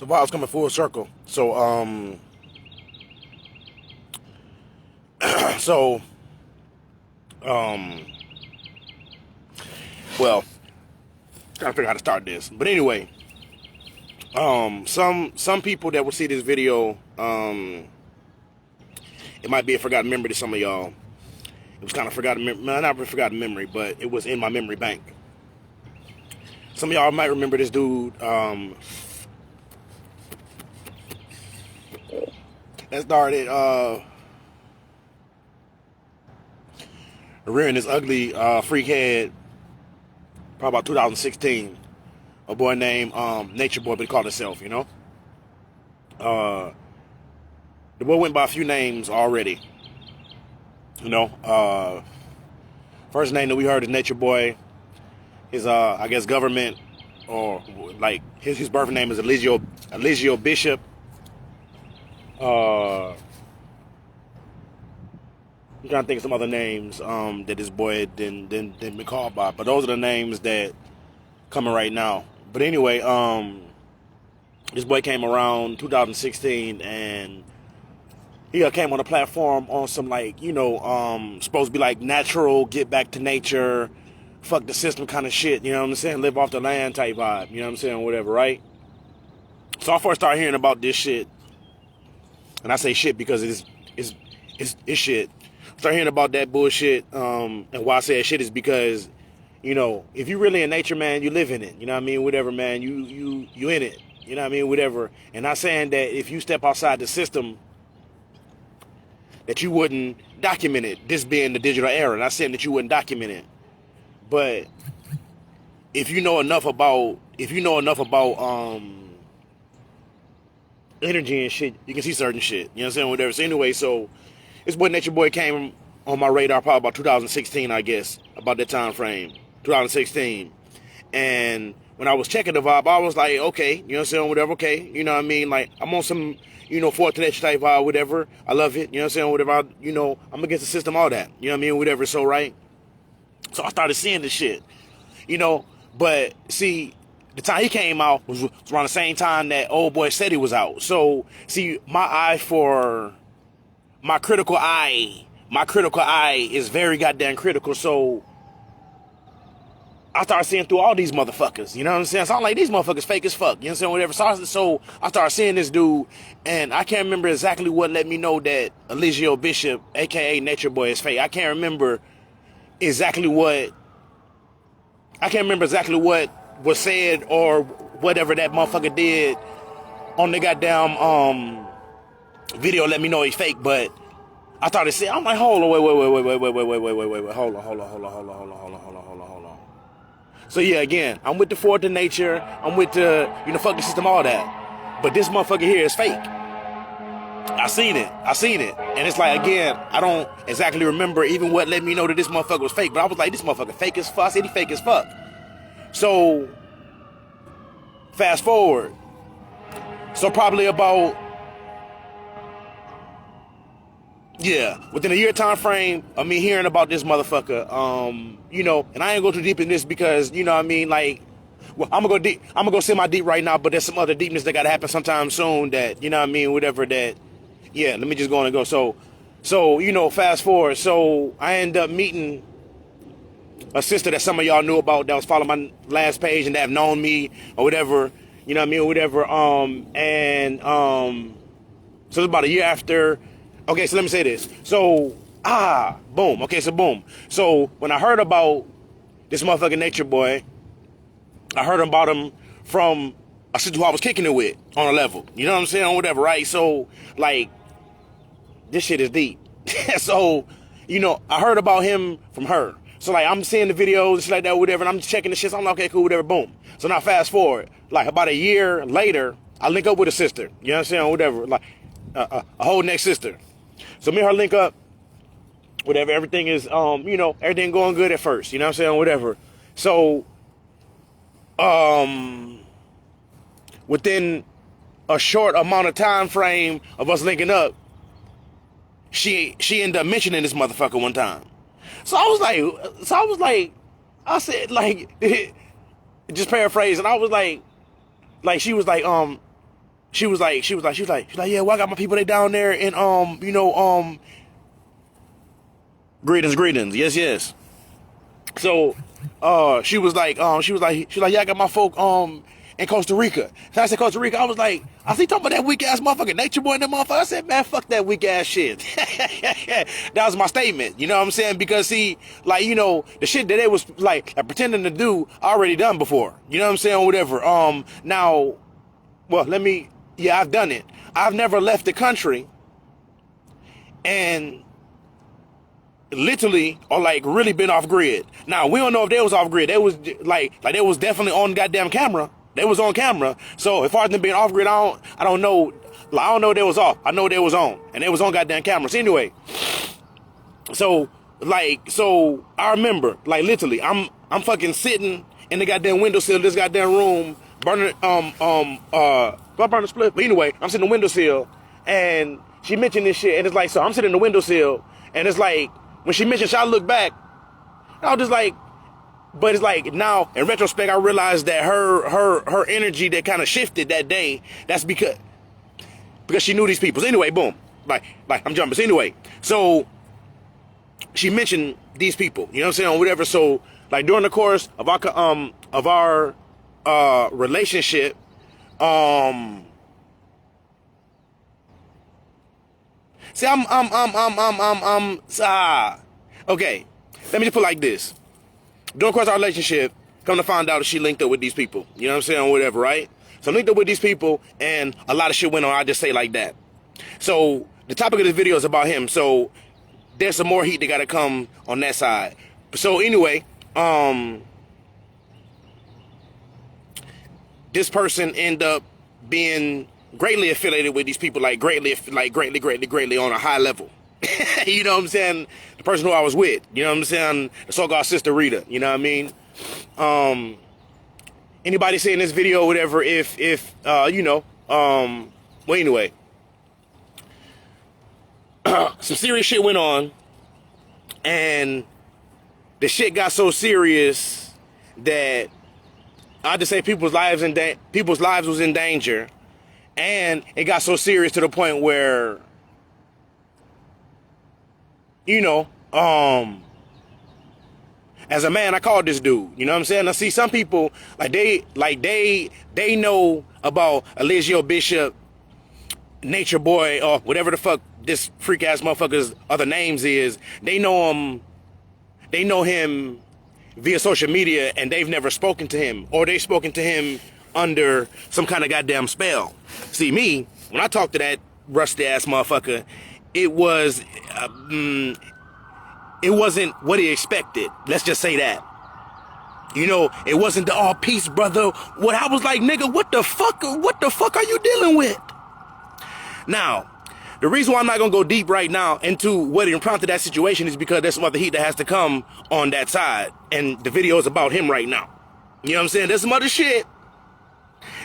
the vibes coming full circle. So, um, well, trying to figure out how to start this. But anyway, some people that will see this video, it might be a forgotten memory to some of y'all. It was kind of forgotten, not a forgotten memory, but it was in my memory bank. Some of y'all might remember this dude, that started, rearing this ugly, freak head, probably about 2016. A boy named, Nature Boy, but he called himself, you know? The boy went by a few names already. You know, first name that we heard is Nature Boy. His, I guess, government, or like his birth name is Eligio Bishop. I'm trying to think of some other names that this boy didn't been called by, but those are the names that coming right now. But anyway, this boy came around 2016, and he came on a platform on some, like, you know, supposed to be like natural, get back to nature, fuck the system kind of shit, you know what I'm saying? Live off the land type vibe, you know what I'm saying? Whatever, right? So I first started hearing about this shit, and I say shit because it's shit. Start hearing about that bullshit, and why I say shit is because, you know, if you really in nature, man, you live in it, you know what I mean? Whatever, man, you in it, you know what I mean? Whatever. And not saying that if you step outside the system, that you wouldn't document it, this being the digital era. Not saying that you wouldn't document it. But if you know enough about energy and shit, you can see certain shit. You know what I'm saying? Whatever. So anyway, so this boy Nature Boy came on my radar probably about 2016, I guess, about that time frame. 2016. And when I was checking the vibe, I was like, okay, you know what I'm saying, whatever, okay. You know what I mean? Like, I'm on some, you know, Forth to Nature type vibe, whatever. I love it, you know what I'm saying, whatever. You know, I'm against the system, all that. You know what I mean? Whatever, so right? So I started seeing this shit, you know, but see, the time he came out was around the same time that old boy said he was out. So see, my critical eye is very goddamn critical. So I started seeing through all these motherfuckers, you know what I'm saying? So I'm like, these motherfuckers fake as fuck, you know what I'm saying, whatever. So I started seeing this dude, and I can't remember exactly what let me know that Eligio Bishop, aka Nature Boy, is fake. I can't remember exactly what was said or whatever that motherfucker did on the goddamn video let me know he's fake. But I started saying, I'm like, hold on, wait, hold on. So yeah, again, I'm with the Forth to Nature, I'm with the, you know, fuck the system, all that. But this motherfucker here is fake. I seen it. And it's like, again, I don't exactly remember even what let me know that this motherfucker was fake. But I was like, this motherfucker fake as fuck. I said he fake as fuck. So, fast forward. So probably about, within a year time frame of me hearing about this motherfucker, you know, and I ain't go too deep in this because, you know what I mean, like, well, I'm gonna go semi deep right now, but there's some other deepness that gotta happen sometime soon that, you know what I mean, whatever that, let me just go on and go. So, you know, fast forward. So I end up meeting a sister that some of y'all knew about that was following my last page and that have known me or whatever, you know what I mean, whatever. So it's about a year after. Okay, so let me say this. So, boom. Okay, so boom. So when I heard about this motherfucking Nature Boy, I heard about him from a sister who I was kicking it with on a level. You know what I'm saying? Or whatever, right? So, like, this shit is deep. So, you know, I heard about him from her. So, like, I'm seeing the videos and shit like that, whatever, and I'm checking the shit. So I'm like, okay, cool, whatever, boom. So now fast forward. Like, about a year later, I link up with a sister. You know what I'm saying? Or whatever. Like, a whole next sister. So me and her link up. Whatever. Everything is, you know, everything going good at first. You know what I'm saying? Whatever. So, within a short amount of time frame of us linking up, she ended up mentioning this motherfucker one time. So I was like, I said, like, just paraphrase, and I was like she was like, she was like, yeah, well, I got my people, they down there in, greetings. Yes. So, she was like, yeah, I got my folk, in Costa Rica. So I said Costa Rica. I was like, I see talking about that weak ass motherfucker, Nature Boy and that motherfucker. I said, man, fuck that weak ass shit. That was my statement. You know what I'm saying? Because see, like, you know, the shit that they was like pretending to do, already done before. You know what I'm saying? Whatever. Now, well, I've done it. I've never left the country and literally or like really been off grid. Now we don't know if they was off grid. They was like they was definitely on goddamn camera. They was on camera. So as far as them being off grid, I don't know. Like, I don't know they was off. I know they was on, and they was on goddamn cameras. Anyway, so I remember like literally, I'm fucking sitting in the goddamn windowsill of this goddamn room, burning not burning a split. But anyway, I'm sitting in the windowsill, and she mentioned this shit, and it's like, so I'm sitting in the windowsill, and it's like when she mentioned, I look back, I was just like. But it's like now, in retrospect, I realized that her energy that kind of shifted that day. That's because she knew these people. So anyway, boom, like I'm jumping. So anyway, so she mentioned these people. You know what I'm saying? Or whatever. So like during the course of our relationship, see, okay. Let me just put it like this. During the course of our relationship, come to find out that she linked up with these people. You know what I'm saying? Or whatever, right? So I linked up with these people, and a lot of shit went on. I just say like that. So the topic of this video is about him. So there's some more heat that got to come on that side. So anyway, this person ended up being greatly affiliated with these people, like greatly on a high level. You know what I'm saying? The person who I was with, you know what I'm saying? The so-called Sister Rita, you know what I mean? Anybody seeing this video or whatever, well, anyway. Some serious shit went on, and the shit got so serious that I just say people's lives was in danger, and it got so serious to the point where, you know, as a man, I called this dude. You know what I'm saying? I see some people they know about Eligio Bishop, Nature Boy, or whatever the fuck this freak ass motherfucker's other names is. They know him via social media, and they've never spoken to him, or they've spoken to him under some kind of goddamn spell. See, me, when I talked to that rusty ass motherfucker, it wasn't what he expected. Let's just say that. You know, it wasn't the all peace, brother. What I was like, nigga, what the fuck are you dealing with? Now, the reason why I'm not gonna go deep right now into what prompted that situation is because there's some other heat that has to come on that side, and the video is about him right now. You know what I'm saying? There's some other shit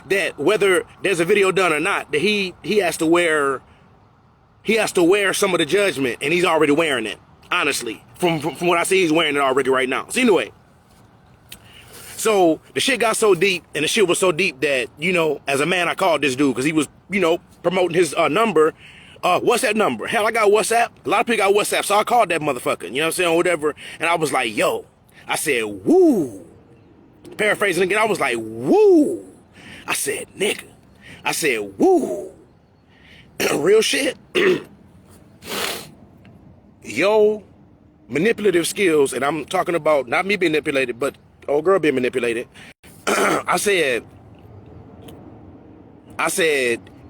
that, whether there's a video done or not, that he has to wear. He has to wear some of the judgment, and he's already wearing it. Honestly, from what I see, he's wearing it already right now. So anyway, so the shit got so deep, and the shit was so deep that, you know, as a man, I called this dude because he was, you know, promoting his number. What's that number? Hell, I got WhatsApp. A lot of people got WhatsApp, so I called that motherfucker. You know what I'm saying? Or whatever. And I was like, yo. I said, woo. Paraphrasing again, I was like, woo. I said, nigga. I said, woo. Real shit. Yo, manipulative skills, and I'm talking about not me being manipulated, but old girl being manipulated. I said,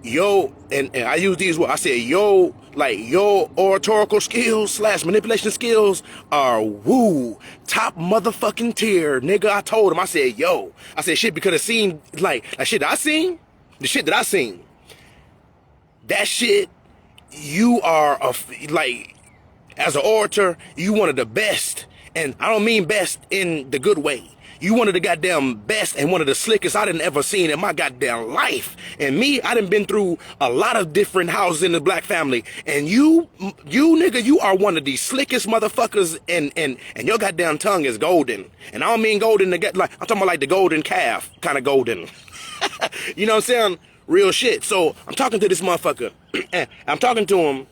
yo, and I use these words. I said, yo, like your oratorical skills / manipulation skills are woo, top motherfucking tier, nigga. I told him, I said, yo, I said shit because it seemed like shit that I seen, the shit that I seen. That shit, you are as an orator, you one of the best. And I don't mean best in the good way. You one of the goddamn best and one of the slickest I done ever seen in my goddamn life. And me, I done been through a lot of different houses in the black family. And you nigga, you are one of the slickest motherfuckers, and your goddamn tongue is golden. And I don't mean golden to get I'm talking about like the golden calf kind of golden. You know what I'm saying? Real shit. So I'm talking to this motherfucker. And I'm talking to him.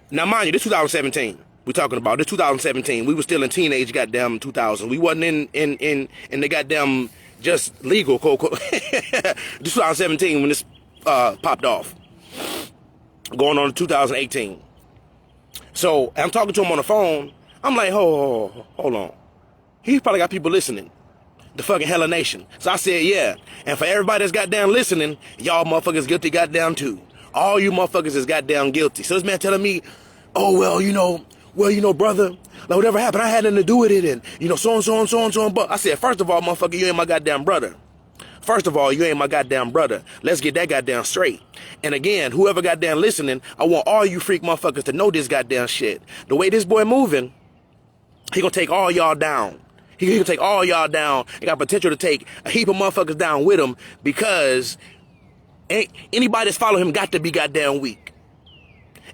Now, mind you, this 2017. We're talking about this 2017. We were still in teenage goddamn 2000. We wasn't in the goddamn just legal quote. This 2017 when this popped off. Going on to 2018. So I'm talking to him on the phone. I'm like, hold on. He's probably got people listening. The fucking Hella Nation. So I said, yeah. And for everybody that's goddamn listening, y'all motherfuckers guilty goddamn too. All you motherfuckers is goddamn guilty. So this man telling me, oh, well, you know, brother, like whatever happened, I had nothing to do with it. And, you know, so on. But I said, first of all, motherfucker, you ain't my goddamn brother. First of all, you ain't my goddamn brother. Let's get that goddamn straight. And again, whoever goddamn listening, I want all you freak motherfuckers to know this goddamn shit. The way this boy moving, he gonna take all y'all down. He can take all y'all down. He got potential to take a heap of motherfuckers down with him because anybody that's following him got to be goddamn weak.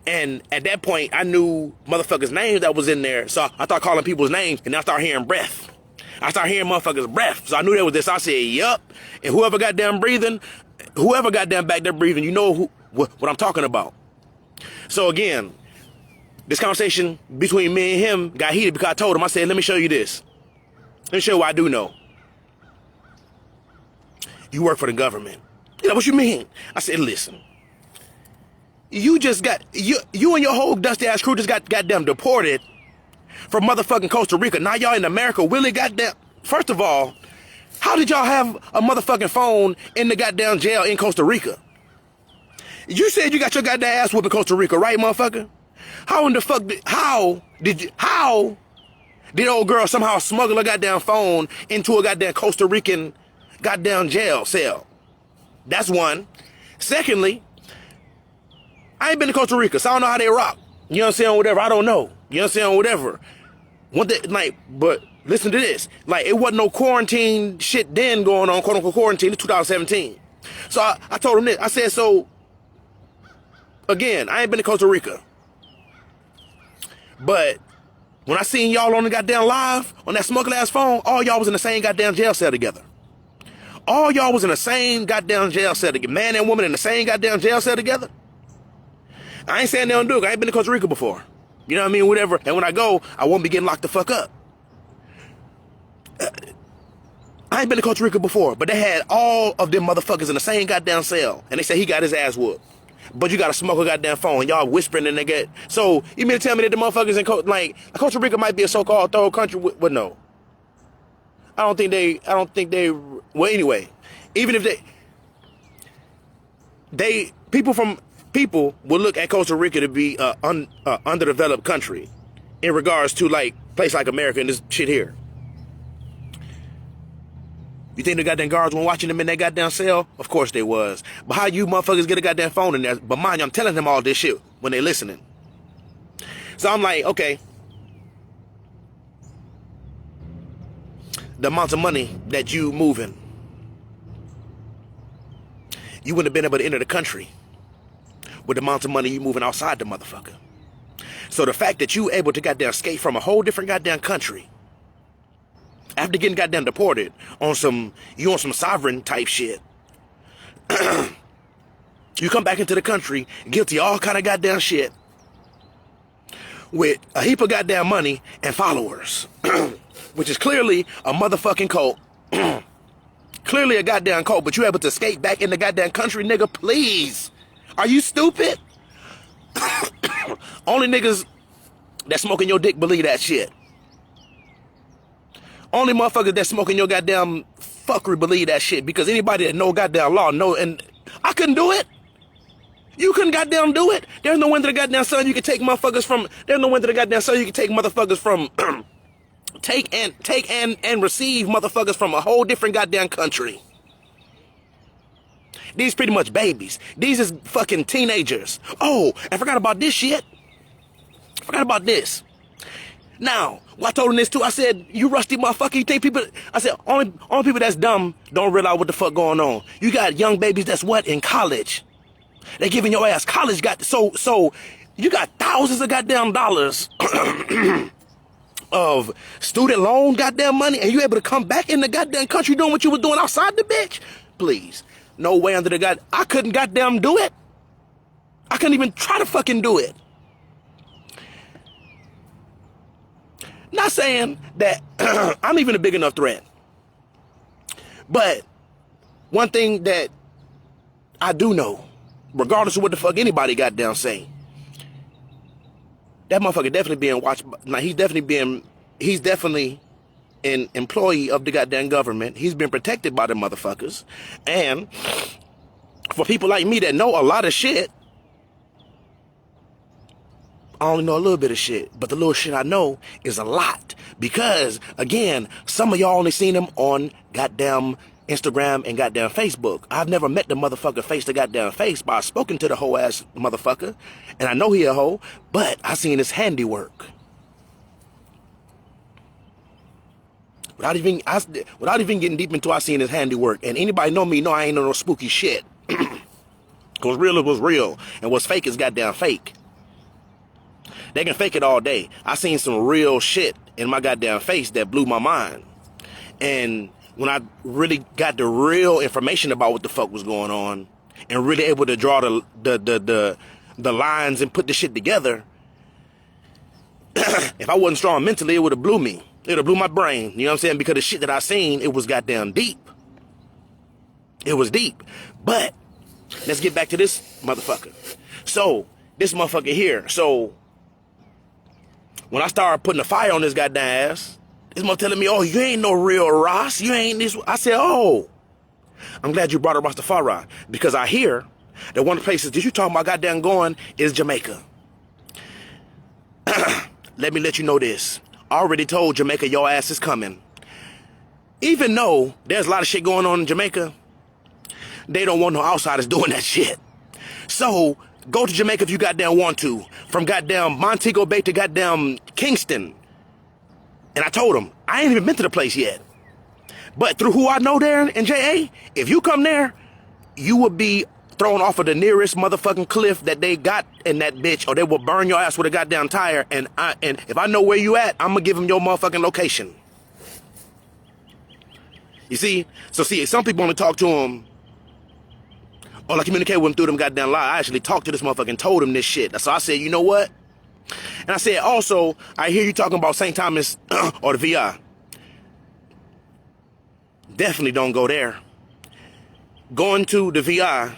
And at that point, I knew motherfuckers' names that was in there. So I started calling people's names and I started hearing breath. I started hearing motherfuckers' breath. So I knew there was this. I said, yup. And whoever goddamn breathing, whoever goddamn back there breathing, you know what I'm talking about. So again, this conversation between me and him got heated because I told him, I said, let me show you this. Let me show you what I do know. You work for the government. You know what you mean? I said, listen. You just got, you and your whole dusty ass crew just got goddamn deported from motherfucking Costa Rica. Now y'all in America, really goddamn. First of all, how did y'all have a motherfucking phone in the goddamn jail in Costa Rica? You said you got your goddamn ass whooped in Costa Rica, right, motherfucker? How in the fuck how did old girl somehow smuggle a goddamn phone into a goddamn Costa Rican goddamn jail cell? That's one. Secondly, I ain't been to Costa Rica, so I don't know how they rock. You know what I'm saying? Whatever. I don't know. You know what I'm saying? Whatever. One thing, like, but listen to this. Like, it wasn't no quarantine shit then going on, quote unquote quarantine, in 2017. So I told him this. I said, so, again, I ain't been to Costa Rica. But when I seen y'all on the goddamn live, on that smuggled ass phone, all y'all was in the same goddamn jail cell together. All y'all was in the same goddamn jail cell together. Man and woman in the same goddamn jail cell together. I ain't saying they don't do it. I ain't been to Costa Rica before. You know what I mean? Whatever. And when I go, I won't be getting locked the fuck up. I ain't been to Costa Rica before, but they had all of them motherfuckers in the same goddamn cell. And they said he got his ass whooped. But you gotta smoke a goddamn phone. Y'all whispering and they get. So you mean to tell me that the motherfuckers in Costa Rica might be a so-called third country? Well, no. I don't think they. Well, anyway, even if people will look at Costa Rica to be an underdeveloped country in regards to like place like America and this shit here. You think the goddamn guards weren't watching them in that goddamn cell? Of course they was. But how you motherfuckers get a goddamn phone in there? But mind you, I'm telling them all this shit when they listening. So I'm like, okay. The amount of money that you moving, you wouldn't have been able to enter the country with the amount of money you moving outside the motherfucker. So the fact that you able to goddamn escape from a whole different goddamn country after getting goddamn deported on some sovereign type shit, you come back into the country guilty of all kind of goddamn shit with a heap of goddamn money and followers, which is clearly a motherfucking cult. Clearly a goddamn cult, but you able to escape back in the goddamn country, nigga, please. Are you stupid? Only niggas that smoking your dick believe that shit. Only motherfuckers that smoking your goddamn fuckery believe that shit, because anybody that know goddamn law know, and I couldn't do it. You couldn't goddamn do it. There's no way to the goddamn sun you can take motherfuckers from. There's no way to the goddamn sun you can take motherfuckers from. take and receive motherfuckers from a whole different goddamn country. These pretty much babies. These is fucking teenagers. Oh, I forgot about this shit. Forgot about this. Now, well, I told him this too. I said, you rusty motherfucker, you think people... I said, only people that's dumb don't realize what the fuck going on. You got young babies that's what? In college. They giving your ass college so you got thousands of goddamn dollars of student loan goddamn money, and you able to come back in the goddamn country doing what you were doing outside the bitch? Please. No way under the God. I couldn't goddamn do it. I couldn't even try to fucking do it. Not saying that I'm even a big enough threat. But one thing that I do know, regardless of what the fuck anybody goddamn say, that motherfucker definitely being watched. Now he's definitely an employee of the goddamn government. He's been protected by the motherfuckers. And for people like me that know a lot of shit, I only know a little bit of shit, but the little shit I know is a lot. Because, again, some of y'all only seen him on goddamn Instagram and goddamn Facebook. I've never met the motherfucker face to goddamn face, but I've spoken to the hoe ass motherfucker, and I know he a hoe, but I seen his handiwork. Without even getting deep into, I seen his handiwork. And anybody know me know I ain't no spooky shit. Cause real it was real, and what's fake is goddamn fake. They can fake it all day. I seen some real shit in my goddamn face that blew my mind. And when I really got the real information about what the fuck was going on, and really able to draw the lines and put the shit together, if I wasn't strong mentally, it would have blew me. It would have blew my brain. You know what I'm saying? Because the shit that I seen, it was goddamn deep. It was deep. But let's get back to this motherfucker. So, this motherfucker here. So, when I started putting the fire on this goddamn ass, this mother telling me, oh, you ain't no real Ross. You ain't this. I said, oh, I'm glad you brought up Rastafari. Because I hear that one of the places that you talking about goddamn going is Jamaica. Let me let you know this. I already told Jamaica your ass is coming. Even though there's a lot of shit going on in Jamaica, they don't want no outsiders doing that shit. So, go to Jamaica if you goddamn want to. From goddamn Montego Bay to goddamn Kingston. And I told him, I ain't even been to the place yet. But through who I know there in JA, if you come there, you will be thrown off of the nearest motherfucking cliff that they got in that bitch, or they will burn your ass with a goddamn tire. And if I know where you at, I'm gonna give them your motherfucking location. You see? So see, some people only talk to him, or I communicate with him through them goddamn lies. I actually talked to this motherfucker and told him this shit. So I said, you know what? And I said, also, I hear you talking about St. Thomas or the VI. Definitely don't go there. Going to the VI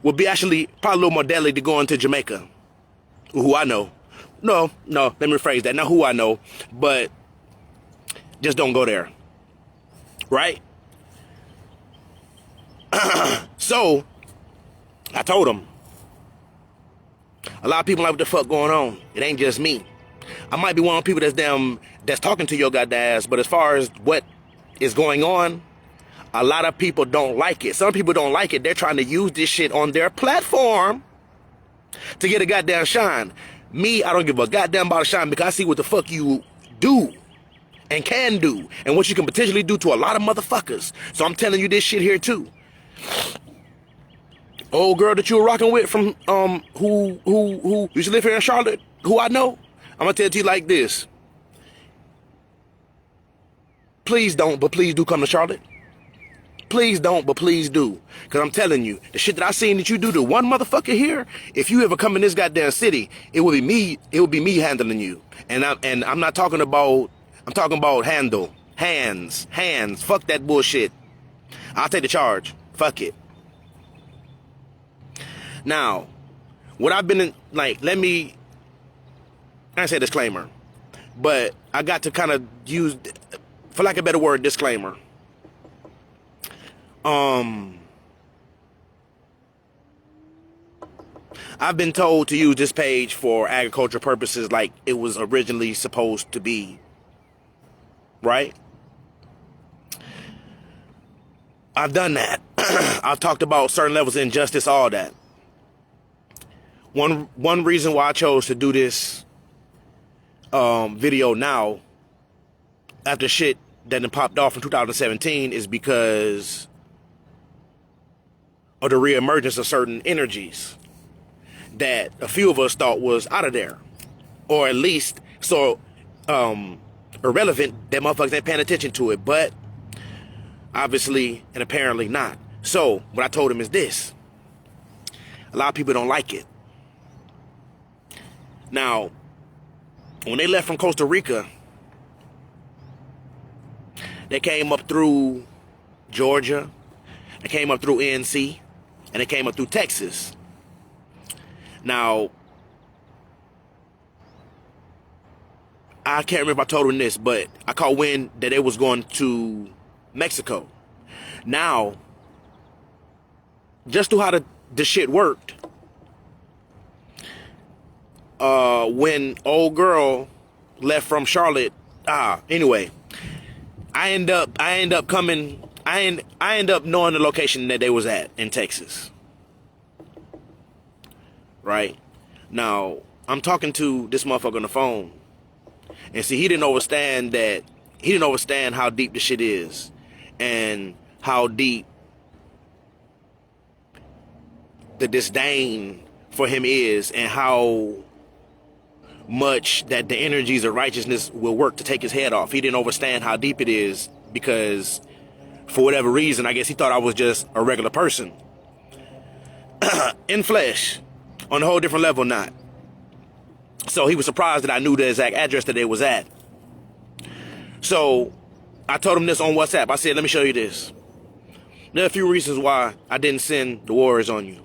would be actually probably a little more deadly than going to Jamaica. Who I know. No, let me rephrase that. Not who I know, but just don't go there. Right? So, I told him, a lot of people like what the fuck going on. It ain't just me. I might be one of the people that's talking to your goddamn ass, but as far as what is going on, a lot of people don't like it. Some people don't like it. They're trying to use this shit on their platform to get a goddamn shine. Me, I don't give a goddamn about a shine because I see what the fuck you do and can do and what you can potentially do to a lot of motherfuckers. So I'm telling you this shit here too. Old girl that you were rocking with from who used to live here in Charlotte, who I know, I'm gonna tell it to you like this. Please don't, but please do come to Charlotte. Please don't, but please do. Because I'm telling you, the shit that I seen that you do to one motherfucker here, if you ever come in this goddamn city, it will be me handling you. And I'm not talking about, I'm talking about hands. Fuck that bullshit. I'll take the charge. Fuck it. Now, what I've been in, like, I say disclaimer, but I got to kind of use, for lack of a better word, disclaimer. I've been told to use this page for agricultural purposes like it was originally supposed to be. Right? I've done that. I've talked about certain levels of injustice, all that. One reason why I chose to do this video now, after shit that popped off in 2017, is because of the reemergence of certain energies that a few of us thought was out of there, or at least so irrelevant that motherfuckers ain't paying attention to it. But Obviously and apparently not. So what I told him is this. A lot of people don't like it. Now, when they left from Costa Rica, they came up through Georgia, they came up through NC, and they came up through Texas. Now, I can't remember if I told him this, but I caught wind that they was going to Mexico. Now, just to how the shit worked, when old girl left from Charlotte, anyway, I end up knowing the location that they was at in Texas. Right? Now, I'm talking to this motherfucker on the phone. And see, he didn't understand how deep the shit is. And how deep the disdain for him is. And how much that the energies of righteousness will work to take his head off. He didn't understand how deep it is because for whatever reason, I guess he thought I was just a regular person. In flesh. On a whole different level, not. So he was surprised that I knew the exact address that they was at. So I told him this on WhatsApp. I said, let me show you this. There are a few reasons why I didn't send the warriors on you.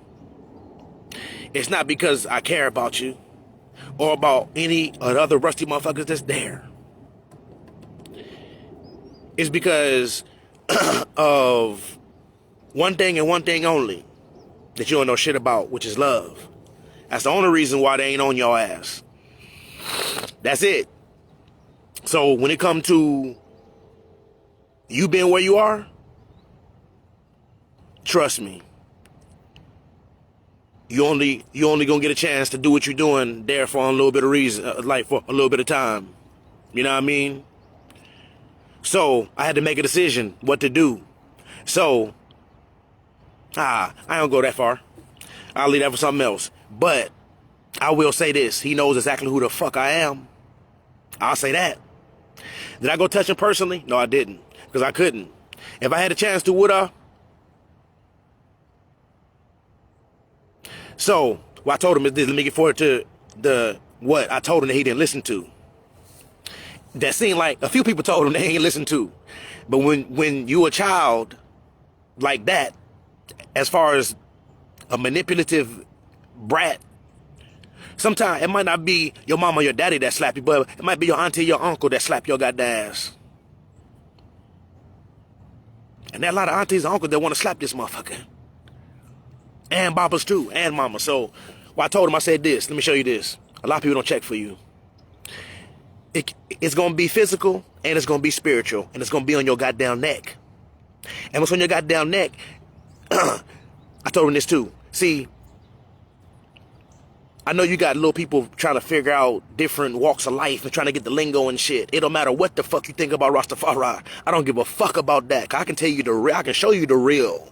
It's not because I care about you or about any of the other rusty motherfuckers that's there. It's because of one thing and one thing only that you don't know shit about, which is love. That's the only reason why they ain't on your ass. That's it. So when it comes to you being where you are, trust me. You only gonna get a chance to do what you're doing there for a little bit of reason, like for a little bit of time. You know what I mean? So I had to make a decision what to do. So I ain't gonna go that far. I'll leave that for something else. But I will say this. He knows exactly who the fuck I am. I'll say that. Did I go touch him personally? No, I didn't. Because I couldn't. If I had a chance to, would I? So, what I told him is this. Let me get forward to what I told him that he didn't listen to. That seemed like a few people told him they ain't listened to. But when you a child like that, as far as a manipulative brat, sometimes it might not be your mama or your daddy that slap you, but it might be your auntie or your uncle that slap your goddamn ass. And there are a lot of aunties and uncles that want to slap this motherfucker. And papas too, and mama. So I told him, I said this, let me show you this. A lot of people don't check for you. It's going to be physical, and it's going to be spiritual, and it's going to be on your goddamn neck. And what's on your goddamn neck, I told him this too. See, I know you got little people trying to figure out different walks of life and trying to get the lingo and shit. It don't matter what the fuck you think about Rastafari. I don't give a fuck about that. I can tell you the real. I can show you the real.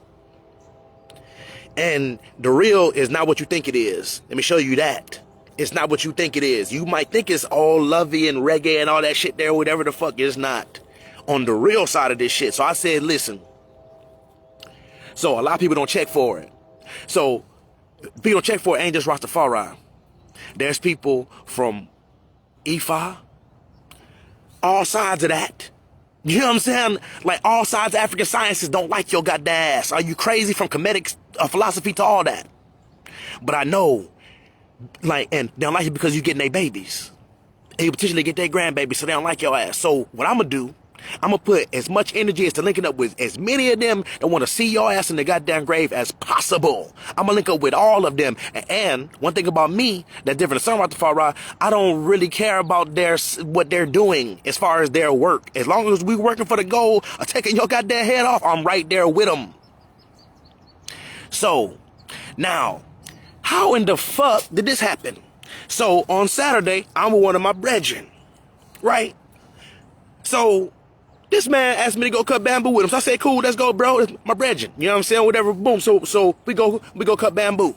And the real is not what you think it is. Let me show you that. It's not what you think it is. You might think it's all lovey and reggae and all that shit there, whatever the fuck. It's not. On the real side of this shit. So I said, listen. So a lot of people don't check for it. So people don't check for it ain't just Rastafari. There's people from Ifa, all sides of that. You know what I'm saying? Like all sides of African sciences don't like your goddamn ass. Are you crazy from comedic philosophy to all that? But I know, like, and they don't like you because you're getting their babies. And you potentially get their grandbabies, so they don't like your ass. So what I'm going to do, I'm going to put as much energy as to linking up with as many of them that want to see your ass in the goddamn grave as possible. I'm going to link up with all of them. And one thing about me that's different than some Rastafari, I don't really care about what they're doing as far as their work. As long as we're working for the goal of taking your goddamn head off, I'm right there with them. So, now, how in the fuck did this happen? So, on Saturday, I'm with one of my brethren, right? So, this man asked me to go cut bamboo with him. So I said, cool, let's go, bro. It's my brethren. You know what I'm saying? Whatever, boom. So we go cut bamboo.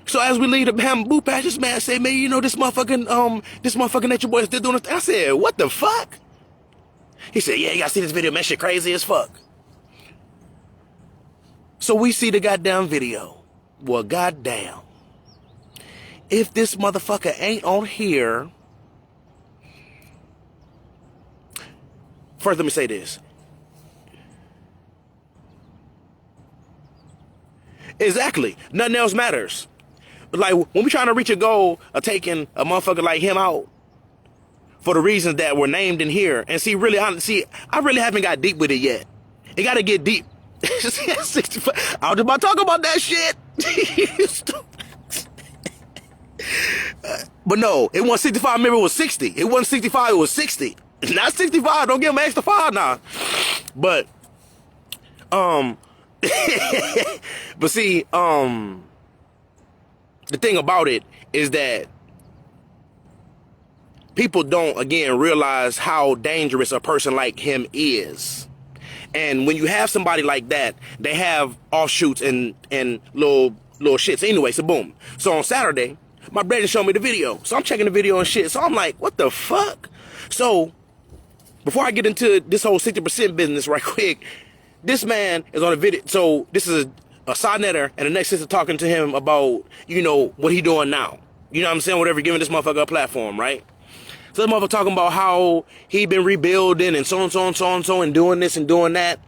So as we leave the bamboo patch, this man said, man, you know, this motherfucking nature boy is still doing this. I said, what the fuck? He said, yeah, you gotta see this video, man, shit crazy as fuck. So we see the goddamn video. Well, goddamn. If this motherfucker ain't on here, first let me say this. Exactly. Nothing else matters. But like when we trying to reach a goal of taking a motherfucker like him out for the reasons that were named in here, and I really haven't got deep with it yet. It got to get deep. I was just about to talk about that shit. But no, it wasn't 65. Remember, it was 60. It wasn't 65. It was 60. It's not 65. Don't give him an extra 5 now. But but see, the thing about it is that people don't, again, realize how dangerous a person like him is. And when you have somebody like that, they have offshoots and little shits. Anyway, so boom. So on Saturday, my brother showed me the video. So I'm checking the video and shit. So I'm like, what the fuck? So before I get into this whole 60% business right quick, this man is on a video. So this is a side netter, and the next sister talking to him about, you know, what he doing now. You know what I'm saying? Whatever, giving this motherfucker a platform, right? So this motherfucker talking about how he been rebuilding and so and so and so and so and doing this and doing that.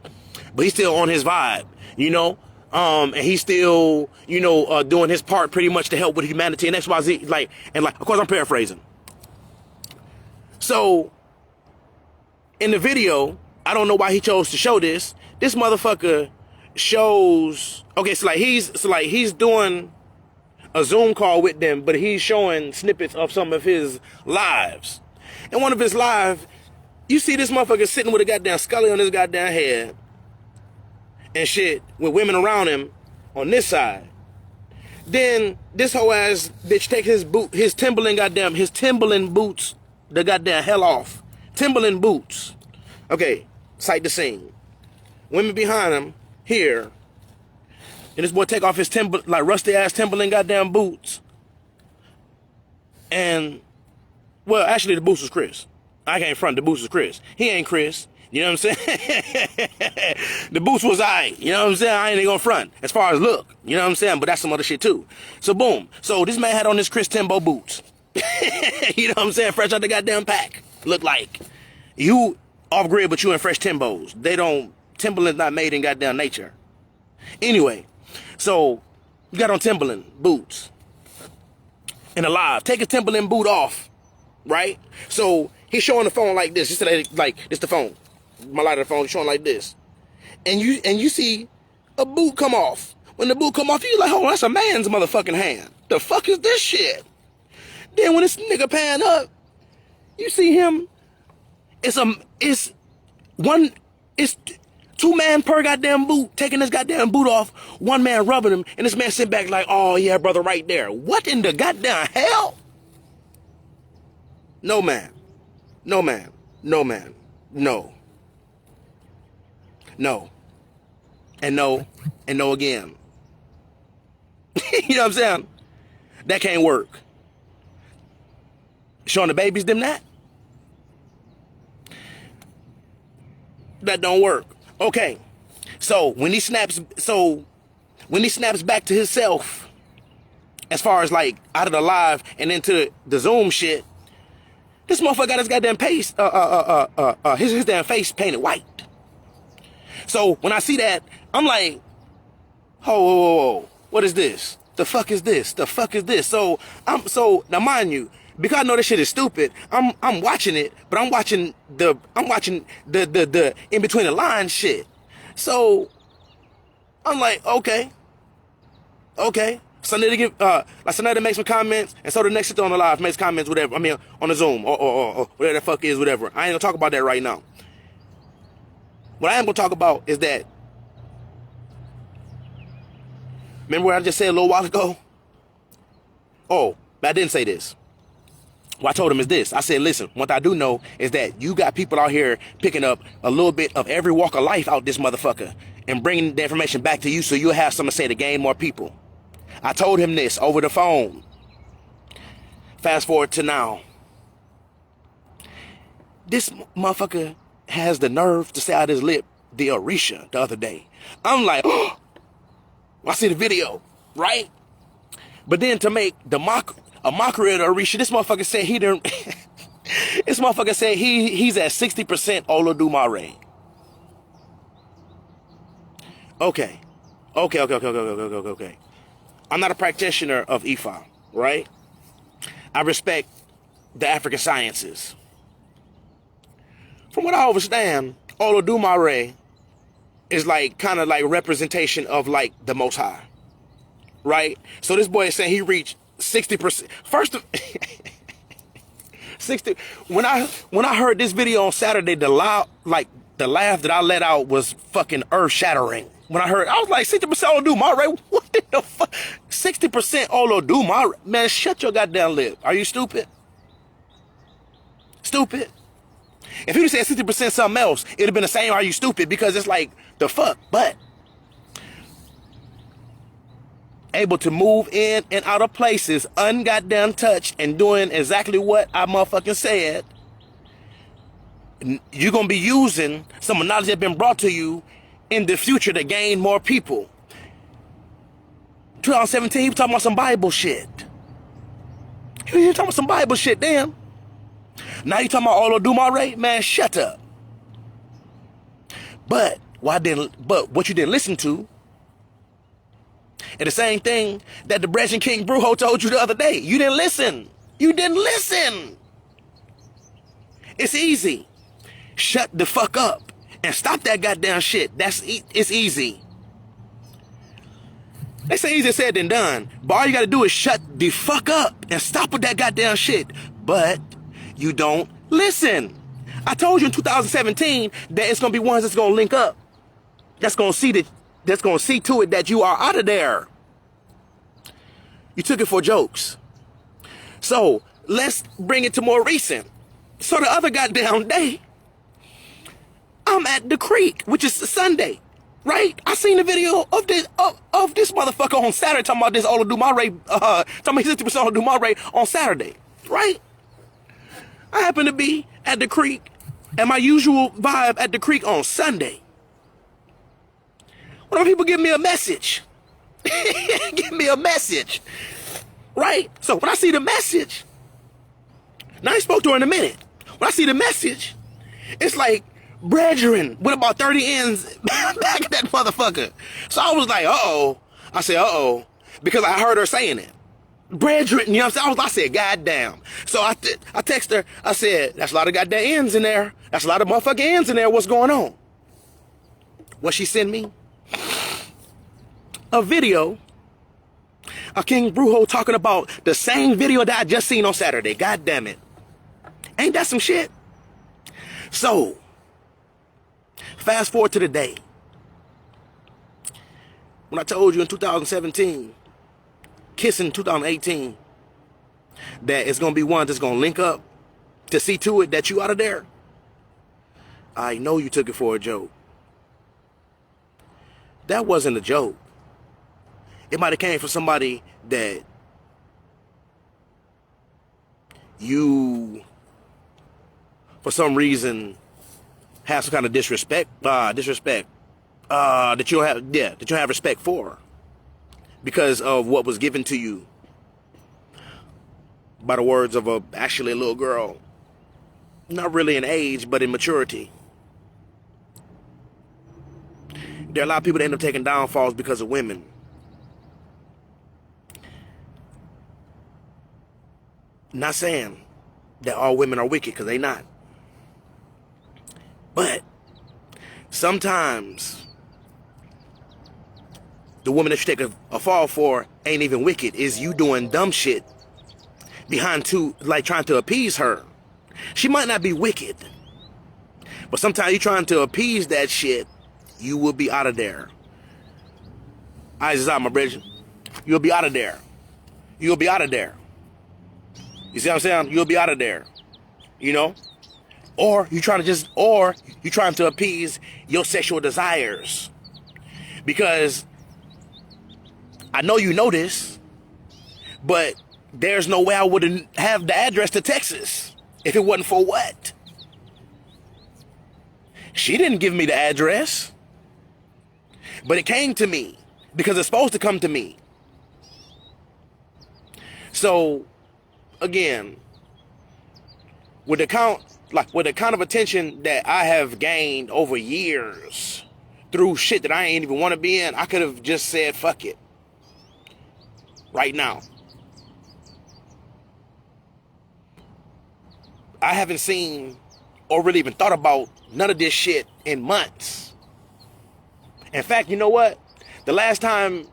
But he's still on his vibe, you know? And he's still, you know, doing his part pretty much to help with humanity and XYZ. Like, of course I'm paraphrasing. So in the video, I don't know why he chose to show this. This motherfucker shows, okay, so he's doing a Zoom call with them, but he's showing snippets of some of his lives. In one of his lives, you see this motherfucker sitting with a goddamn scully on his goddamn head and shit, with women around him on this side. Then this whole ass bitch take his Timberland boots, the goddamn hell off. Timberland boots. Okay, sight the scene. Women behind him here. And this boy take off his rusty ass Timberland goddamn boots. And, well, actually the boots was Chris. I can't front, the boots was Chris. He ain't Chris. You know what I'm saying? The boots was you know what I'm saying? I ain't gonna front as far as look. You know what I'm saying? But that's some other shit too. So boom. So this man had on his Chris Timbo boots. You know what I'm saying? Fresh out the goddamn pack. Look like. You off grid, but you in fresh Timbos. Timberland's not made in goddamn nature. Anyway. So, you got on Timberland boots. And alive. Take a Timberland boot off. Right? So, he's showing the phone like this. He said, like, this the phone. My light of the phone is showing like this. And you see a boot come off. When the boot come off, you like, oh, that's a man's motherfucking hand. The fuck is this shit? Then when this nigga pan up, you see him. It's 2 man per goddamn boot, taking this goddamn boot off, 1 man rubbing him, and this man sit back like, oh yeah, brother, right there. What in the goddamn hell? No, man. No, man. No, man. No. No. And no. And no again. You know what I'm saying? That can't work. Showing the babies them that? That don't work. Okay, so when he snaps back to himself, as far as like out of the live and into the Zoom shit, this motherfucker got his goddamn his damn face painted white. So when I see that, I'm like, whoa, what is this? The fuck is this? The fuck is this? So now mind you, because I know this shit is stupid, I'm watching it, but I'm watching the in between the lines shit. So I'm like, okay. Sunday to give like Sunday to make some comments, and so the next shit on the live makes comments, whatever. I mean on the Zoom or whatever the fuck is, whatever. I ain't gonna talk about that right now. What I am gonna talk about is that, remember what I just said a little while ago? Oh, but I didn't say this. What I told him is this. I said, listen, what I do know is that you got people out here picking up a little bit of every walk of life out this motherfucker and bringing the information back to you so you'll have something to say to gain more people. I told him this over the phone. Fast forward to now. This motherfucker has the nerve to say out his lip, the Orisha, the other day. I'm like, oh, I see the video, right? But then to make a mockery of the Orisha, this motherfucker said he didn't. This motherfucker said he's at 60% Olodumare. Okay. I'm not a practitioner of Ifa, right? I respect the African sciences. From what I understand, Olodumare is like kind of like representation of like the Most High, right? So this boy is saying he reached 60%. First, 60. When I heard this video on Saturday, the laugh that I let out was fucking earth shattering. When I heard, I was like, 60% Olodumare. What the fuck? 60% Olodumare. Man, shut your goddamn lip. Are you stupid? Stupid. If you'd said 60% something else, it'd have been the same. Are you stupid? Because it's like the fuck. But able to move in and out of places ungoddamn touched and doing exactly what I motherfucking said. You're gonna be using some knowledge that's been brought to you in the future to gain more people. 2017, you talking about some Bible shit. You talking about some Bible shit, damn. Now you talking about Olodumare? Man, shut up. But what you didn't listen to, and the same thing that the Brethren King Brujo told you the other day. You didn't listen. You didn't listen. It's easy. Shut the fuck up and stop that goddamn shit. It's easy. It's easier said than done. But all you gotta do is shut the fuck up and stop with that goddamn shit. But you don't listen. I told you in 2017 that it's gonna be ones that's gonna link up. That's gonna see to it that you are out of there. You took it for jokes. So let's bring it to more recent. So the other goddamn day, I'm at the creek, which is Sunday, right? I seen the video of this motherfucker on Saturday talking about this Olodumare, talking about 60% Olodumare on Saturday, right? I happen to be at the creek, and my usual vibe at the creek on Sunday. When people give me a message, give me a message, right? So when I see the message, now I spoke to her in a minute. When I see the message, it's like brethren with about 30 ends back at that motherfucker. So I was like, uh-oh. I said, uh-oh, because I heard her saying it. Brethren, you know what I'm saying? I said, goddamn. So I text her. I said, that's a lot of goddamn ends in there. That's a lot of motherfucking ends in there. What's going on? What she sent me? A video of King Brujo talking about the same video that I just seen on Saturday. God damn it. Ain't that some shit? So, fast forward to the day. When I told you in 2017, kissing 2018, that it's going to be one that's going to link up to see to it that you out of there. I know you took it for a joke. That wasn't a joke. It might have came from somebody that you, for some reason, have some kind of disrespect that you don't have respect for, because of what was given to you by the words of actually a little girl, not really in age, but in maturity. There are a lot of people that end up taking downfalls because of women. Not saying that all women are wicked, because they not. But sometimes the woman that you take a fall for ain't even wicked. Is you doing dumb shit behind trying to appease her. She might not be wicked, but sometimes you trying to appease that shit, you will be out of there. Eyes is out, my brethren. You'll be out of there. You'll be out of there. You see what I'm saying? You'll be out of there. You know? Or you trying to appease your sexual desires. Because I know you know this, but there's no way I wouldn't have the address to Texas if it wasn't for what? She didn't give me the address, but it came to me because it's supposed to come to me. So, again, with the kind of attention that I have gained over years through shit that I ain't even want to be in, I could have just said fuck it right now. I haven't seen or really even thought about none of this shit in months. In fact, you know what? The last time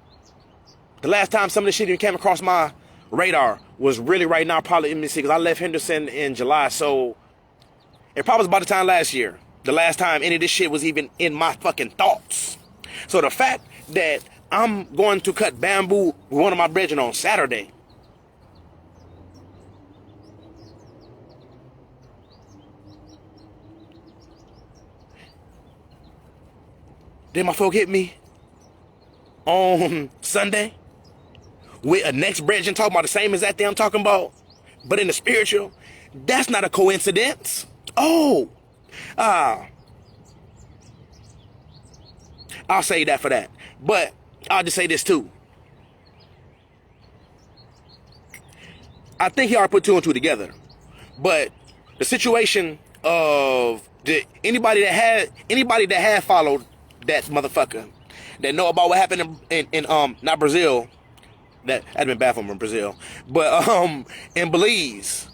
some of this shit even came across my radar was really right now, probably, let me see, because I left Henderson in July, so it probably was about the time last year, the last time any of this shit was even in my fucking thoughts. So the fact that I'm going to cut bamboo with one of my brethren on Saturday, then my folk hit me on Sunday with a next brethren talking about the same exact thing I'm talking about, but in the spiritual. That's not a coincidence. I'll say that for that. But I'll just say this too. I think he already put two and two together. But the situation of anybody that had followed that motherfucker, that know about what happened in not Brazil, that had been bad for him in Brazil, but in Belize,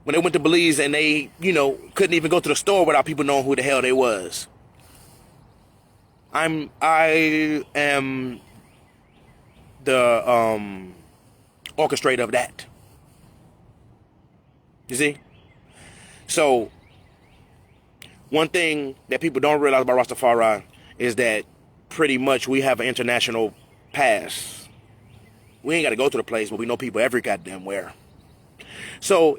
when they went to Belize and they, couldn't even go to the store without people knowing who the hell they was. I am the orchestrator of that. You see? So one thing that people don't realize about Rastafari is that pretty much we have an international pass. We ain't got to go to the place, but we know people every goddamn where. So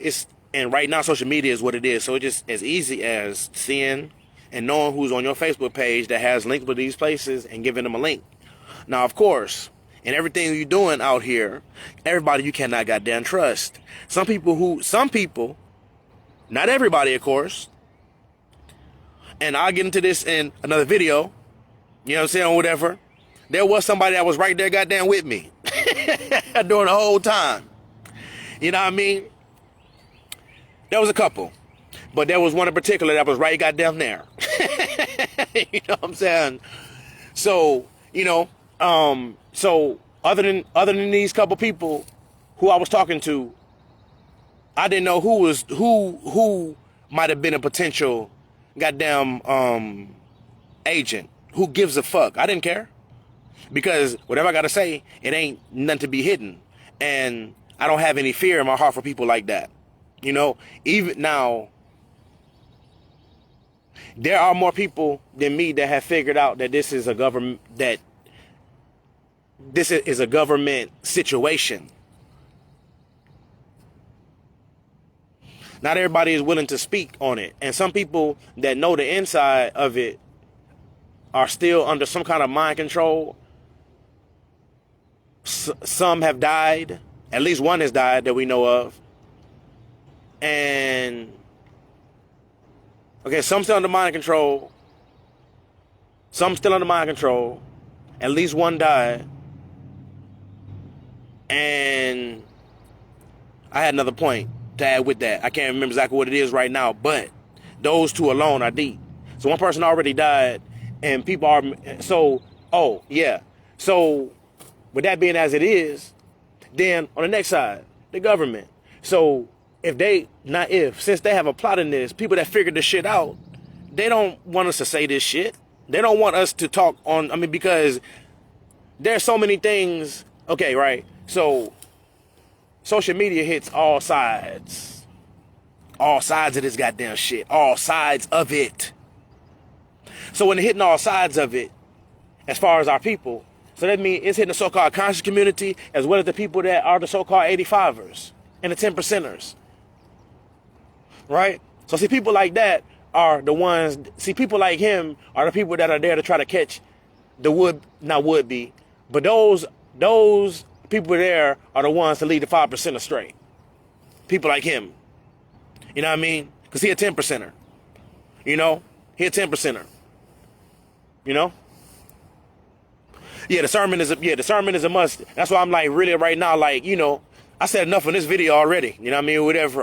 and right now social media is what it is. So it's just as easy as seeing and knowing who's on your Facebook page that has links with these places and giving them a link. Now, of course, in everything you're doing out here, everybody you cannot goddamn trust. Some people, not everybody, of course, and I'll get into this in another video, you know what I'm saying, or whatever. There was somebody that was right there goddamn with me during the whole time. You know what I mean? There was a couple, but there was one in particular that was right goddamn there. You know what I'm saying? So, so other than these couple people who I was talking to, I didn't know who might have been a potential goddamn agent. Who gives a fuck? I didn't care. Because whatever I gotta say, it ain't nothing to be hidden. And I don't have any fear in my heart for people like that. Even now, there are more people than me that have figured out that this is a government situation. Not everybody is willing to speak on it. And some people that know the inside of it are still under some kind of mind control. Some have died. At least one has died that we know of. And okay, some still under mind control. Some still under mind control. At least one died. And I had another point to add with that. I can't remember exactly what it is right now, but those two alone are deep. So one person already died, and people are so. So with that being as it is, then on the next side, the government. So since they have a plot in this, people that figured this shit out, they don't want us to say this shit. They don't want us to talk because there's so many things. Okay, right? So social media hits all sides. All sides of this goddamn shit. All sides of it. So when they're hitting all sides of it, as far as our people, so that means it's hitting the so-called conscious community as well as the people that are the so-called 85ers and the 10%ers. Right? So see, people like that are the ones, people like him are the people that are there to try to catch the not would-be, but those people there are the ones to lead the 5% astray. People like him. You know what I mean? Because he a 10%er. You know, he a 10%er. You know. Yeah, discernment is a must. That's why I'm like really right now, like, you know, I said enough in this video already. You know what I mean? Whatever.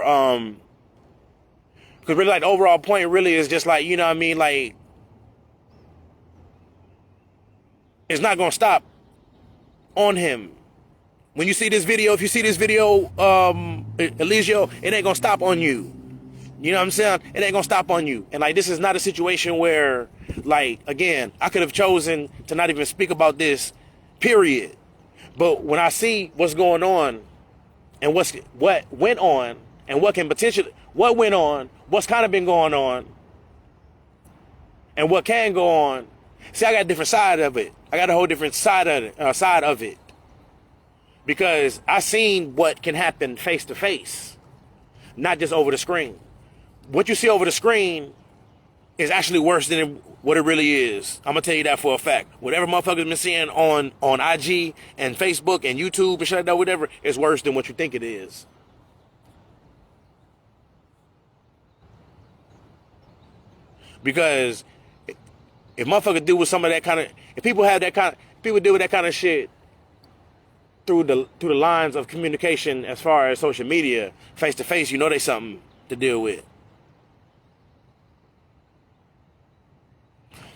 Because really, like, the overall point really is just like, you know what I mean, like, it's not gonna stop on him. When you see this video, if you see this video, Eligio, it ain't gonna stop on you. You know what I'm saying? It ain't gonna stop on you. And like, this is not a situation where, like, again, I could have chosen to not even speak about this, period. But when I see what's going on and what went on and what went on, what's kind of been going on and what can go on, see, I got a different side of it. I got a whole different side of it. Because I seen what can happen face to face, not just over the screen. What you see over the screen is actually worse than what it really is. I'm gonna tell you that for a fact. Whatever motherfuckers been seeing on IG and Facebook and YouTube and shit like that, whatever, is worse than what you think it is. Because if motherfuckers deal with some of that kind of, if people deal with that kind of shit through the lines of communication as far as social media, face to face, you know there's something to deal with.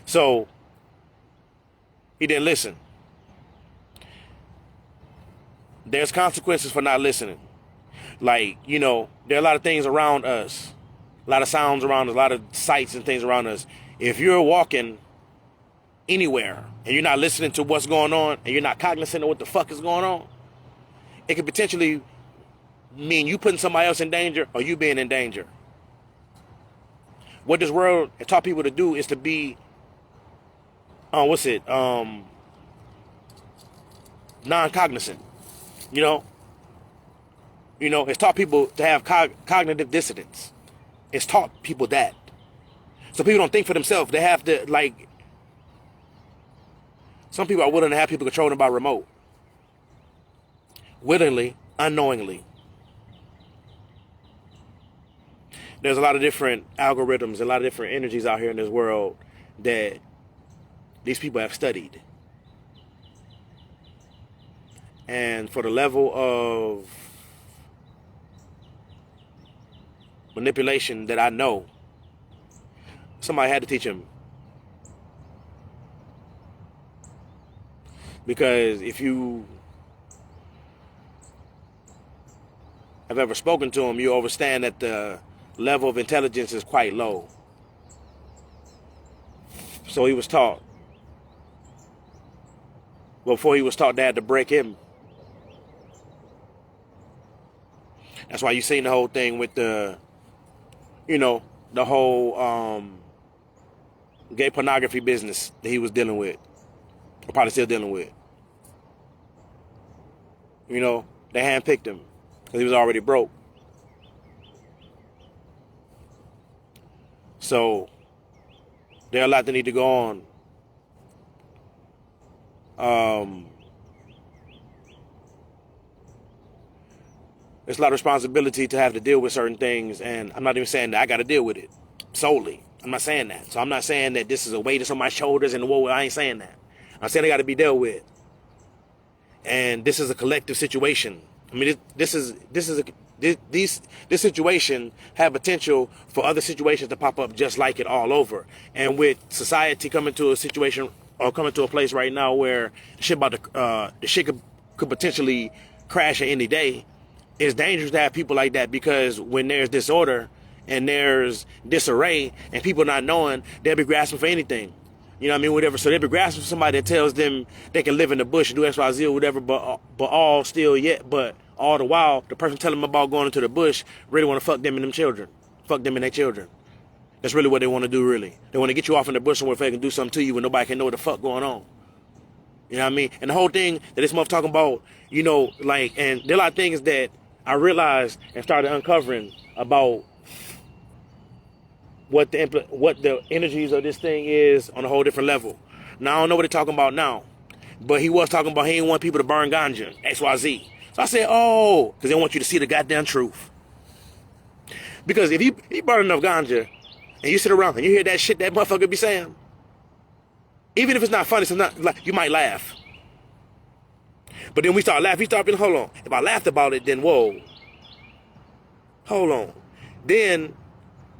So he didn't listen. There's consequences for not listening. Like, you know, there are a lot of things around us, a lot of sounds around us, a lot of sights and things around us. If you're walking anywhere and you're not listening to what's going on and you're not cognizant of what the fuck is going on, it could potentially mean you putting somebody else in danger or you being in danger. What this world has taught people to do is to be non-cognizant. You know, it's taught people to have cognitive dissonance. It's taught people that. So people don't think for themselves. They have to, like, some people are willing to have people control them by remote. Willingly, unknowingly. There's a lot of different algorithms, a lot of different energies out here in this world that these people have studied. And for the level of manipulation that I know, somebody had to teach him. Because if you have ever spoken to him, you understand that the level of intelligence is quite low. So he was taught. Before he was taught, they had to break him. That's why you seen the whole thing with the whole gay pornography business that he was dealing with, or probably still dealing with. You know, they handpicked him because he was already broke. So there are a lot that need to go on. There's a lot of responsibility to have to deal with certain things, and I'm not even saying that I got to deal with it solely. I'm not saying that. So I'm not saying that this is a weight that's on my shoulders and whoa, I ain't saying that. I'm saying it got to be dealt with. And this is a collective situation. I mean, this situation have potential for other situations to pop up just like it all over. And with society coming to a situation or coming to a place right now where the shit could potentially crash at any day, it's dangerous to have people like that, because when there's disorder and there's disarray and people not knowing, they'll be grasping for anything. You know what I mean? Whatever. So they'll be grasping for somebody that tells them they can live in the bush and do X, Y, Z or whatever, but all the while, the person telling them about going into the bush really want to fuck them and them children. Fuck them and their children. That's really what they want to do, really. They want to get you off in the bush somewhere if they can do something to you when nobody can know what the fuck going on. You know what I mean? And the whole thing that this mother talking about, and there are a lot of things that I realized and started uncovering about what the energies of this thing is on a whole different level. Now, I don't know what they're talking about now, but he was talking about he didn't want people to burn ganja, XYZ. So I said, because they want you to see the goddamn truth. Because if he burn enough ganja, and you sit around and you hear that shit that motherfucker be saying, even if it's not funny, sometimes like you might laugh. But then we start laughing. You start being, hold on. If I laughed about it, then whoa. Hold on. Then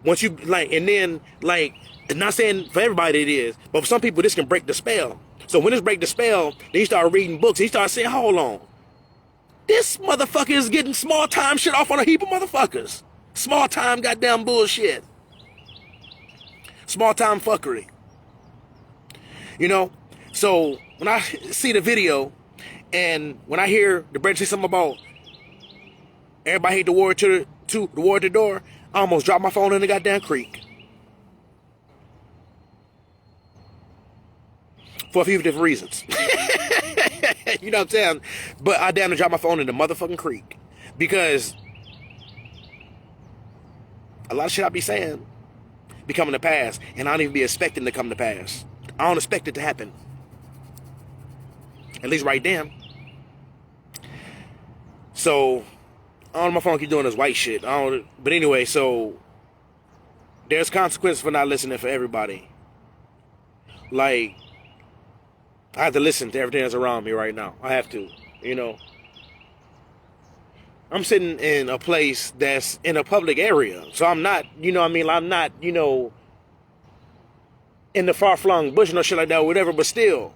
once you like, and then like, it's not saying for everybody it is, but for some people this can break the spell. So when this break the spell, then you start reading books. And you start saying, hold on. This motherfucker is getting small time shit off on a heap of motherfuckers. Small time goddamn bullshit. Small time fuckery. You know? So when I see the video and when I hear the brother say something about everybody hate the war to the war at the door, I almost dropped my phone in the goddamn creek. For a few different reasons. You know what I'm saying? But I damn near dropped my phone in the motherfucking creek. Because a lot of shit I be saying be coming to pass. And I don't even be expecting to come to pass. I don't expect it to happen. At least right then. So, I don't know, my phone keep doing this white shit. But anyway, so there's consequences for not listening for everybody. Like, I have to listen to everything that's around me right now. I have to, you know. I'm sitting in a place that's in a public area. So I'm not, you know what I mean? I'm not, you know, in the far-flung bush or no shit like that or whatever, but still.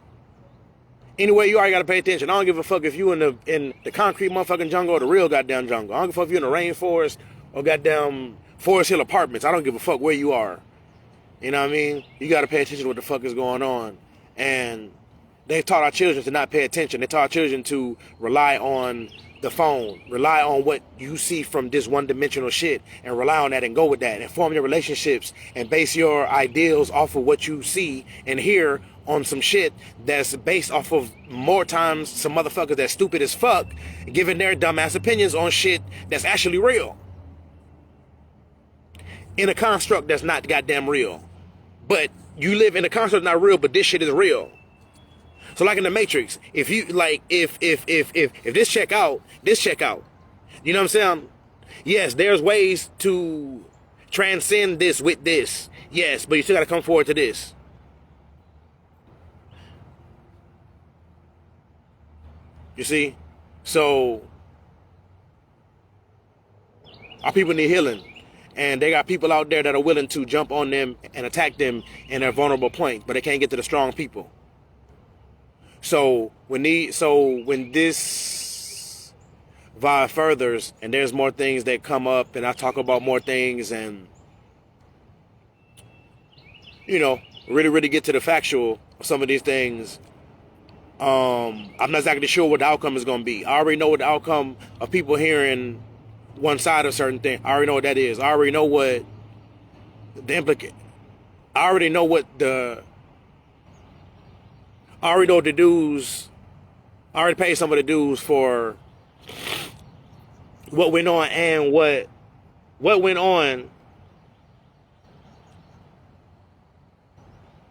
Anyway, you already got to pay attention. I don't give a fuck if you in the concrete motherfucking jungle or the real goddamn jungle. I don't give a fuck if you in the rainforest or goddamn Forest Hill Apartments. I don't give a fuck where you are. You know what I mean? You got to pay attention to what the fuck is going on. And they taught our children to not pay attention. They taught our children to rely on the phone, rely on what you see from this one-dimensional shit, and rely on that and go with that, and form your relationships and base your ideals off of what you see and hear on some shit that's based off of more times some motherfuckers that's stupid as fuck giving their dumbass opinions on shit that's actually real. In a construct that's not goddamn real. But you live in a construct that's not real, but this shit is real. So like in the Matrix, if you like, if this check out, this check out. You know what I'm saying? Yes, there's ways to transcend this with this. Yes, but you still got to come forward to this. You see? So our people need healing. And they got people out there that are willing to jump on them and attack them in their vulnerable point, but they can't get to the strong people. So when this vibe furthers and there's more things that come up and I talk about more things and, you know, really get to the factual of some of these things, I'm not exactly sure what the outcome is going to be. I already know what the outcome of people hearing one side of certain thing. I already know what that is. I already know what the implicate. I already know what the dues. I already paid some of the dues for what went on and what went on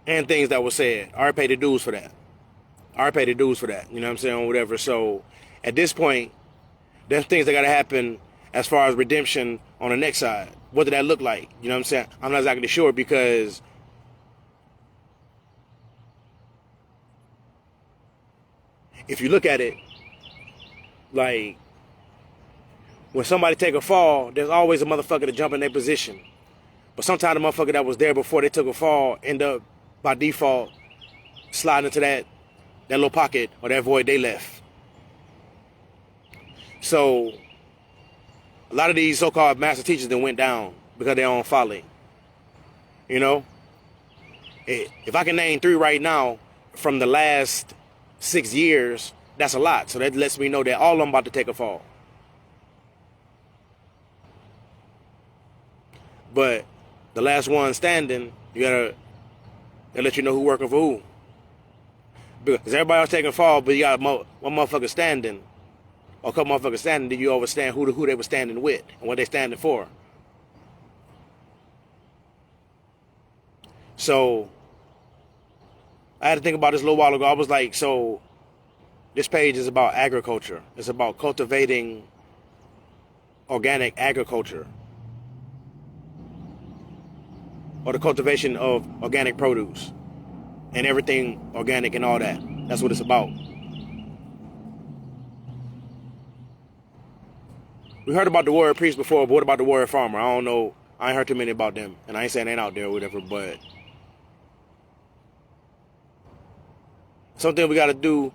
and things that were said. I already paid the dues for that. You know what I'm saying? Whatever. So at this point, there's things that got to happen as far as redemption on the next side. What did that look like? You know what I'm saying? I'm not exactly sure because if you look at it, like, when somebody take a fall, there's always a motherfucker to jump in their position. But sometimes the motherfucker that was there before they took a fall end up, by default, sliding into that little pocket or that void they left. So, a lot of these so-called master teachers that went down because of their own folly. You know? If I can name 3 right now from the last 6 years, that's a lot. So that lets me know that all of them about to take a fall. But the last one standing, they let you know who working for who. Because everybody else taking a fall, but you got one motherfucker standing, or a couple motherfuckers standing, then you understand who they were standing with and what they standing for. So I had to think about this a little while ago. I was like, so this page is about agriculture. It's about cultivating organic agriculture. or the cultivation of organic produce and everything organic and all that. That's what it's about. We heard about the warrior priest before, but what about the warrior farmer? I don't know. I ain't heard too many about them. And I ain't saying they ain't out there or whatever, but something we got to do,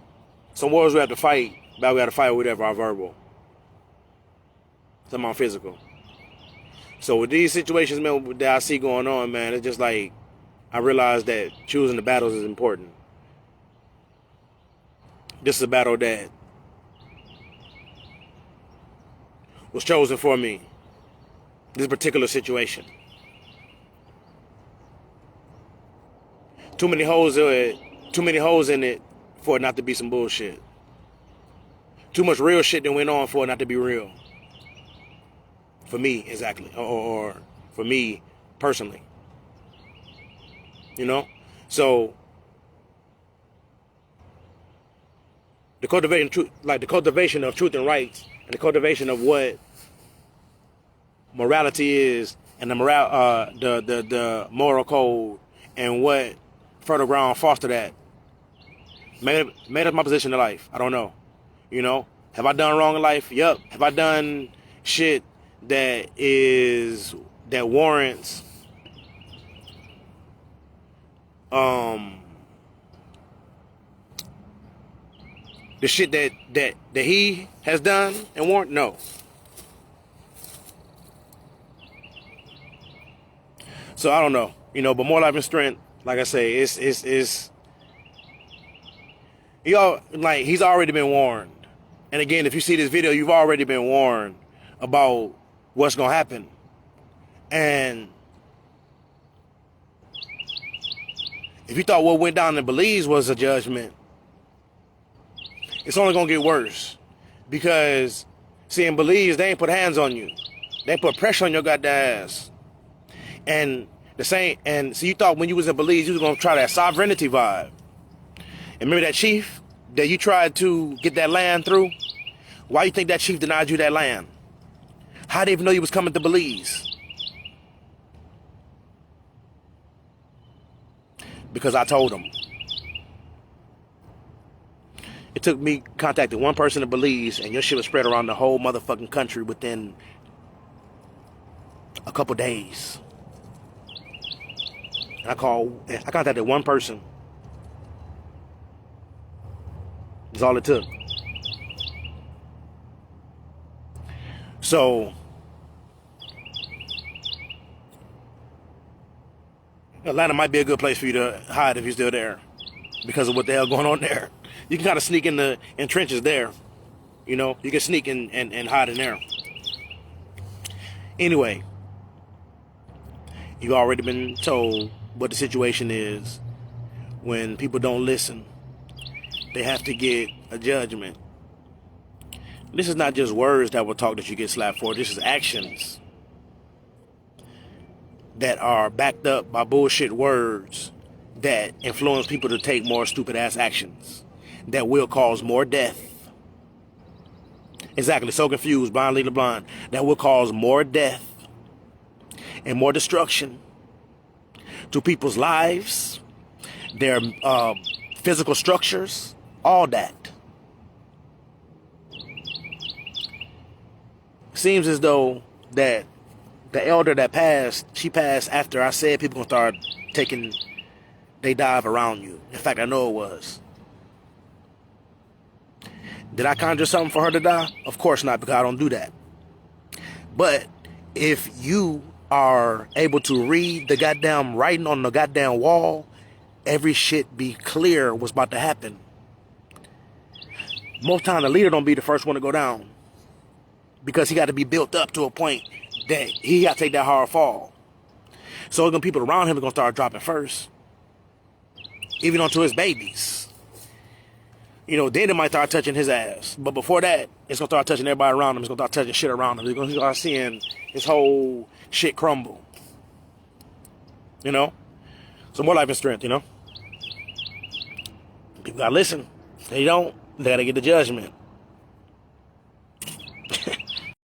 some wars we have to fight, but we got to fight whatever, our verbal. Some on physical. So with these situations, man, that I see going on, man, it's just like I realize that choosing the battles is important. This is a battle that was chosen for me. This particular situation. Too many holes in it for it not to be some bullshit. Too much real shit that went on for it not to be real. For me, exactly. Or for me personally. You know? So the cultivation of truth and rights, and the cultivation of what morality is, and the moral code, and what fertile ground foster that made up my position in life. I don't know. You know, have I done wrong in life? Yup. Have I done shit that warrants the shit that he has done and warrant? No. So I don't know, you know, but more life and strength, like I say, it's he's already been warned. And again, if you see this video, you've already been warned about what's gonna happen. And if you thought what went down in Belize was a judgment, it's only gonna get worse. Because see, in Belize, they ain't put hands on you. They put pressure on your goddamn ass. And so you thought when you was in Belize, you was gonna try that sovereignty vibe. And remember that chief that you tried to get that land through? Why you think that chief denied you that land? How did he even know you was coming to Belize? Because I told him. It took me contacting one person in Belize, and your shit was spread around the whole motherfucking country within a couple days. I contacted one person. That's all it took. So Atlanta might be a good place for you to hide if you're still there, because of what the hell going on there. You can kind of sneak in trenches there. You know, you can sneak and hide in there. Anyway, you've already been told what the situation is. When people don't listen, they have to get a judgment. This is not just words that will talk that you get slapped for. This is actions that are backed up by bullshit words that influence people to take more stupid ass actions that will cause more death. Exactly, so confused, blind leading the blind. That will cause more death and more destruction to people's lives, their physical structures, all that. Seems as though that the elder that passed, she passed after I said people gonna start taking they dive around you. In fact, I know it was. Did I conjure something for her to die? Of course not, because I don't do that. But if you are able to read the goddamn writing on the goddamn wall, every shit be clear what's about to happen. Most time the leader don't be the first one to go down, because he got to be built up to a point that he got to take that hard fall. So the people around him are going to start dropping first, even onto his babies. You know, then it might start touching his ass. But before that, it's going to start touching everybody around him. It's going to start touching shit around him. He's going to start seeing his whole shit crumble. You know? So more life and strength, you know? People got to listen. If they don't, they got to get the judgment.